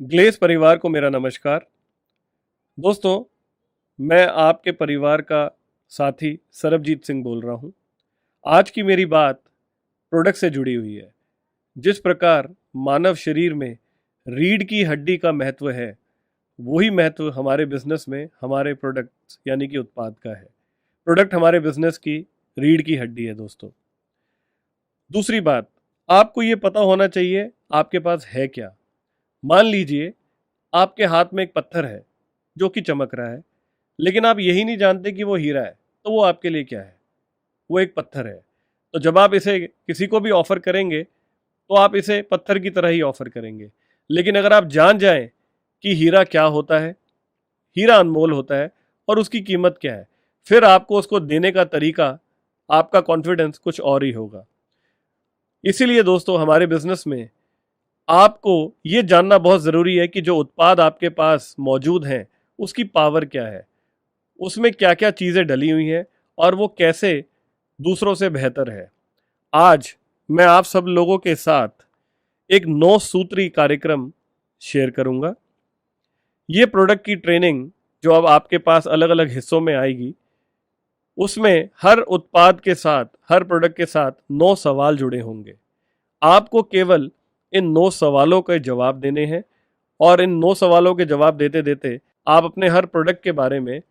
Glace परिवार को मेरा नमस्कार। दोस्तों, मैं आपके परिवार का साथी सरबजीत सिंह बोल रहा हूँ। आज की मेरी बात प्रोडक्ट से जुड़ी हुई है। जिस प्रकार मानव शरीर में रीढ़ की हड्डी का महत्व है, वही महत्व हमारे बिजनेस में हमारे प्रोडक्ट यानी कि उत्पाद का है। प्रोडक्ट हमारे बिजनेस की रीढ़ की हड्डी है दोस्तों। दूसरी बात, आपको ये पता होना चाहिए आपके पास है क्या। मान लीजिए आपके हाथ में एक पत्थर है जो कि चमक रहा है, लेकिन आप यही नहीं जानते कि वो हीरा है, तो वो आपके लिए क्या है? वो एक पत्थर है। तो जब आप इसे किसी को भी ऑफर करेंगे, तो आप इसे पत्थर की तरह ही ऑफर करेंगे। लेकिन अगर आप जान जाएं कि हीरा क्या होता है, हीरा अनमोल होता है और उसकी कीमत क्या है, फिर आपको उसको देने का तरीका, आपका कॉन्फिडेंस कुछ और ही होगा। इसीलिए दोस्तों, हमारे बिजनेस में आपको ये जानना बहुत ज़रूरी है कि जो उत्पाद आपके पास मौजूद हैं, उसकी पावर क्या है, उसमें क्या-क्या चीज़ें डली हुई हैं और वो कैसे दूसरों से बेहतर है। आज मैं आप सब लोगों के साथ एक 9 सूत्री कार्यक्रम शेयर करूंगा। ये प्रोडक्ट की ट्रेनिंग जो अब आपके पास अलग-अलग हिस्सों में आएगी, उसमें हर उत्पाद के साथ, हर प्रोडक्ट के साथ 9 सवाल जुड़े होंगे। आपको केवल इन 9 सवालों के जवाब देने हैं और इन 9 सवालों के जवाब देते-देते आप अपने हर प्रोडक्ट के बारे में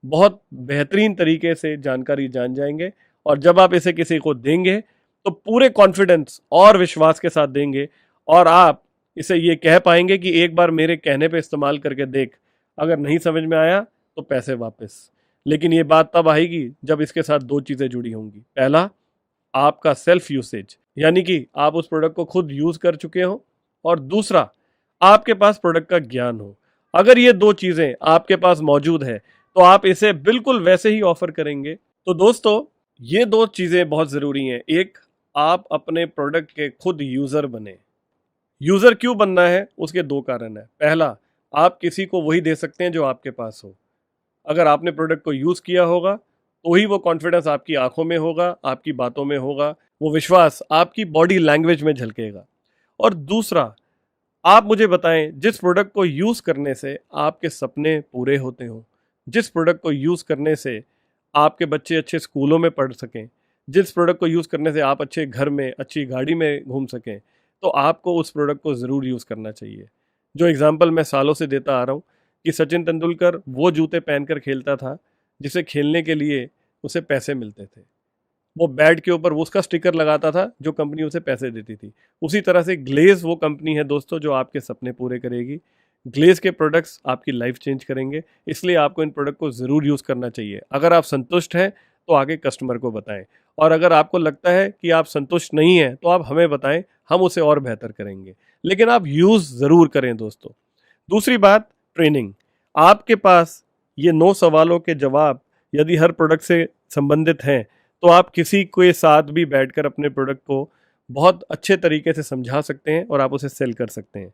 बहुत बेहतरीन तरीके से जानकारी जान जाएंगे और जब आप इसे किसी को देंगे, तो पूरे कॉन्फिडेंस और विश्वास के साथ देंगे और आप इसे ये कह पाएंगे कि एक बार मेरे कहने पे इस्तेमाल करके देख, अगर नहीं समझ में आया तो पैसे वापस। लेकिन ये बात तब आएगी जब इसके साथ 2 चीज़ें जुड़ी होंगी। पहला, आपका सेल्फ यूसेज, यानी कि आप उस प्रोडक्ट को खुद यूज़ कर चुके हो, और दूसरा, आपके पास प्रोडक्ट का ज्ञान हो। अगर ये 2 चीज़ें आपके पास मौजूद है, तो आप इसे बिल्कुल वैसे ही ऑफर करेंगे। तो दोस्तों, ये 2 चीज़ें बहुत ज़रूरी हैं। एक, आप अपने प्रोडक्ट के खुद यूज़र बने। यूज़र क्यों बनना है, उसके 2 कारण हैं। पहला, आप किसी को वही दे सकते हैं जो आपके पास हो। अगर आपने प्रोडक्ट को यूज़ किया होगा, तो ही वो कॉन्फिडेंस आपकी आंखों में होगा, आपकी बातों में होगा, वो विश्वास आपकी बॉडी लैंग्वेज में झलकेगा। और दूसरा, आप मुझे बताएं, जिस प्रोडक्ट को यूज़ करने से आपके सपने पूरे होते हों, जिस प्रोडक्ट को यूज़ करने से आपके बच्चे अच्छे स्कूलों में पढ़ सकें, जिस प्रोडक्ट को यूज़ करने से आप अच्छे घर में, अच्छी गाड़ी में घूम सकें, तो आपको उस प्रोडक्ट को ज़रूर यूज़ करना चाहिए। जो एग्ज़ाम्पल मैं सालों से देता आ रहा हूँ कि सचिन तेंदुलकर वो जूते पहनकर खेलता था, जिसे खेलने के लिए उसे पैसे मिलते थे। वो बैट के ऊपर वो उसका स्टिकर लगाता था जो कंपनी उसे पैसे देती थी। उसी तरह से ग्लेज़ वो कंपनी है दोस्तों, जो आपके सपने पूरे करेगी। ग्लेज़ के प्रोडक्ट्स आपकी लाइफ चेंज करेंगे, इसलिए आपको इन प्रोडक्ट को ज़रूर यूज़ करना चाहिए। अगर आप संतुष्ट हैं, तो आगे कस्टमर को बताएं, और अगर आपको लगता है कि आप संतुष्ट नहीं हैं, तो आप हमें बताएं, हम उसे और बेहतर करेंगे। लेकिन आप यूज़ ज़रूर करें दोस्तों। दूसरी बात, ट्रेनिंग। आपके पास ये 9 सवालों के जवाब यदि हर प्रोडक्ट से संबंधित हैं, तो आप किसी के साथ भी बैठकर अपने प्रोडक्ट को बहुत अच्छे तरीके से समझा सकते हैं और आप उसे सेल कर सकते हैं।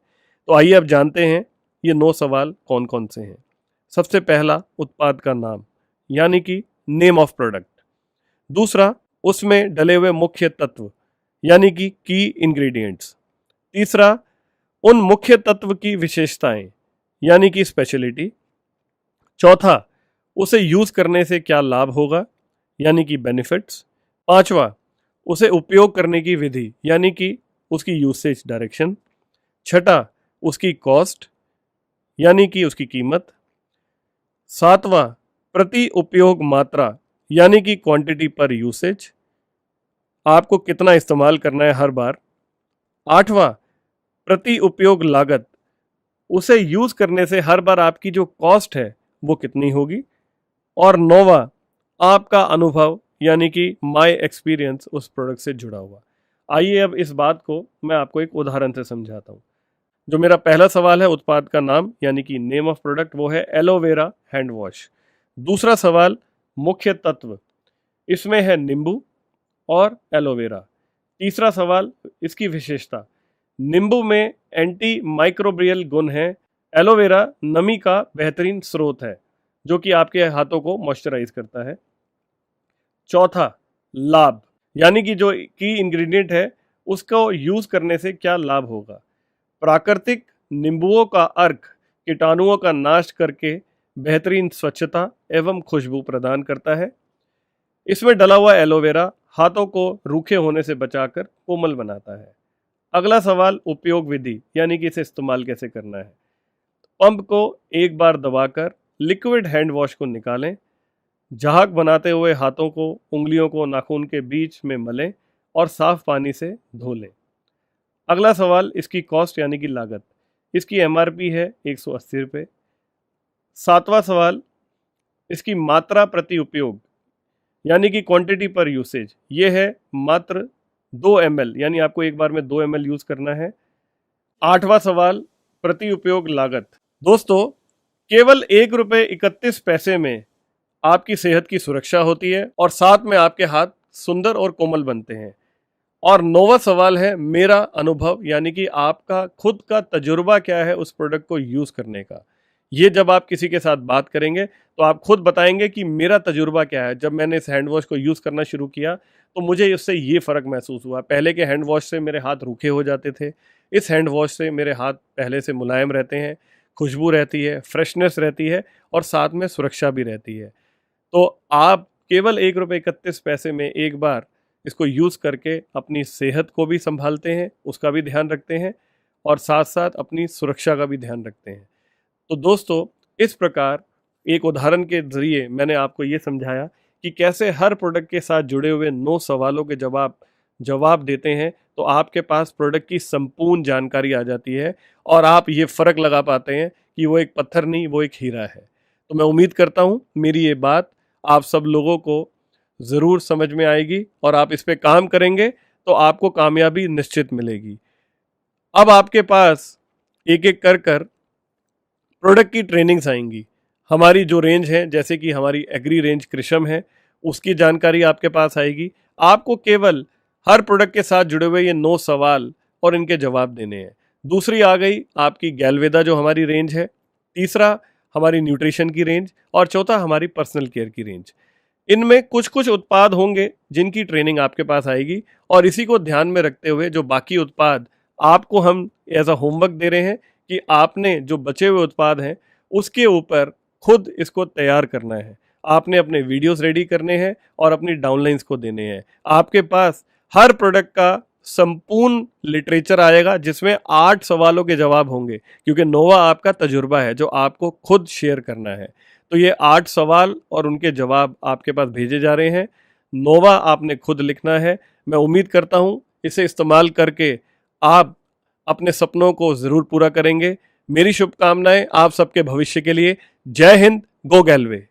तो आइए अब जानते हैं ये 9 सवाल कौन कौन से हैं। सबसे पहला, उत्पाद का नाम, यानी कि नेम ऑफ प्रोडक्ट। दूसरा, उसमें डले हुए मुख्य तत्व, यानी कि की इंग्रेडिएंट्स। तीसरा, उन मुख्य तत्व की विशेषताएं, यानी कि स्पेशलिटी। चौथा, उसे यूज करने से क्या लाभ होगा, यानी कि बेनिफिट्स। पांचवा, उसे उपयोग करने की विधि, यानी कि उसकी यूसेज डायरेक्शन। छठा, उसकी कॉस्ट, यानी कि उसकी कीमत। सातवां, प्रति उपयोग मात्रा, यानी कि क्वांटिटी पर यूसेज, आपको कितना इस्तेमाल करना है हर बार। आठवां, प्रति उपयोग लागत, उसे यूज करने से हर बार आपकी जो कॉस्ट है वो कितनी होगी। और नौवां, आपका अनुभव, यानी कि माय एक्सपीरियंस उस प्रोडक्ट से जुड़ा हुआ। आइए अब इस बात को मैं आपको एक उदाहरण से समझाता हूँ। जो मेरा पहला सवाल है, उत्पाद का नाम यानी कि नेम ऑफ प्रोडक्ट, वो है एलोवेरा हैंड वॉश। दूसरा सवाल, मुख्य तत्व, इसमें है नींबू और एलोवेरा। तीसरा सवाल, इसकी विशेषता, नींबू में एंटी माइक्रोबियल गुण है, एलोवेरा नमी का बेहतरीन स्रोत है जो कि आपके हाथों को मॉइस्चराइज करता है। चौथा, लाभ, यानी कि जो की इंग्रेडिएंट है उसको यूज करने से क्या लाभ होगा। प्राकृतिक नींबुओं का अर्क कीटाणुओं का नाश करके बेहतरीन स्वच्छता एवं खुशबू प्रदान करता है। इसमें डला हुआ एलोवेरा हाथों को रूखे होने से बचाकर कोमल बनाता है। अगला सवाल उपयोग विधि यानी कि इसे इस्तेमाल कैसे करना है। पंप को एक बार दबाकर लिक्विड हैंड वॉश को निकालें। झाग बनाते हुए हाथों को, उंगलियों को नाखून के बीच में मलें और साफ पानी से धो लें। अगला सवाल इसकी कॉस्ट यानी कि लागत। इसकी एमआरपी है 180 रुपये। सातवां सवाल इसकी मात्रा प्रति उपयोग यानी कि क्वांटिटी पर यूसेज, ये है मात्र 2 ml, यानी आपको एक बार में 2 ml यूज करना है। आठवां सवाल प्रति उपयोग लागत। दोस्तों, केवल 1 रुपये 31 पैसे में आपकी सेहत की सुरक्षा होती है और साथ में आपके हाथ सुंदर और कोमल बनते हैं। और 9वां सवाल है मेरा अनुभव यानी कि आपका खुद का तजुर्बा क्या है उस प्रोडक्ट को यूज करने का। ये जब आप किसी के साथ बात करेंगे तो आप खुद बताएंगे कि मेरा तजुर्बा क्या है। जब मैंने इस हैंड वॉश को यूज करना शुरू किया तो मुझे इससे ये फर्क महसूस हुआ। पहले के हैंड वॉश से मेरे हाथ रूखे हो जाते थे, इस हैंड वॉश से मेरे हाथ पहले से मुलायम रहते हैं, खुशबू रहती है, फ्रेशनेस रहती है और साथ में सुरक्षा भी रहती है। तो आप केवल 1 रुपये 31 पैसे में एक बार इसको यूज़ करके अपनी सेहत को भी संभालते हैं, उसका भी ध्यान रखते हैं और साथ साथ अपनी सुरक्षा का भी ध्यान रखते हैं। तो दोस्तों, इस प्रकार एक उदाहरण के ज़रिए मैंने आपको ये समझाया कि कैसे हर प्रोडक्ट के साथ जुड़े हुए 9 सवालों के जवाब देते हैं तो आपके पास प्रोडक्ट की संपूर्ण जानकारी आ जाती है और आप ये फ़र्क लगा पाते हैं कि वो एक पत्थर नहीं, वो एक हीरा है। तो मैं उम्मीद करता हूँ मेरी ये बात आप सब लोगों को ज़रूर समझ में आएगी और आप इस पे काम करेंगे तो आपको कामयाबी निश्चित मिलेगी। अब आपके पास एक एक कर प्रोडक्ट की ट्रेनिंग्स आएंगी। हमारी जो रेंज है, जैसे कि हमारी एग्री रेंज कृषम है, उसकी जानकारी आपके पास आएगी। आपको केवल हर प्रोडक्ट के साथ जुड़े हुए ये 9 सवाल और इनके जवाब देने हैं। दूसरी आ गई आपकी गैलवेदा जो हमारी रेंज है, तीसरा हमारी न्यूट्रिशन की रेंज और चौथा हमारी पर्सनल केयर की रेंज। इनमें कुछ कुछ उत्पाद होंगे जिनकी ट्रेनिंग आपके पास आएगी और इसी को ध्यान में रखते हुए जो बाकी उत्पाद आपको हम एज अ होमवर्क दे रहे हैं कि आपने जो बचे हुए उत्पाद हैं उसके ऊपर खुद इसको तैयार करना है। आपने अपने वीडियोस रेडी करने हैं और अपनी डाउनलाइंस को देने हैं। आपके पास हर प्रोडक्ट का संपूर्ण लिटरेचर आएगा जिसमें 8 सवालों के जवाब होंगे, क्योंकि 9वां आपका तजुर्बा है जो आपको खुद शेयर करना है। तो ये 8 सवाल और उनके जवाब आपके पास भेजे जा रहे हैं। 9वां आपने खुद लिखना है। मैं उम्मीद करता हूँ इसे इस्तेमाल करके आप अपने सपनों को ज़रूर पूरा करेंगे। मेरी शुभकामनाएं आप सबके भविष्य के लिए। जय हिंद, गो गैलवे।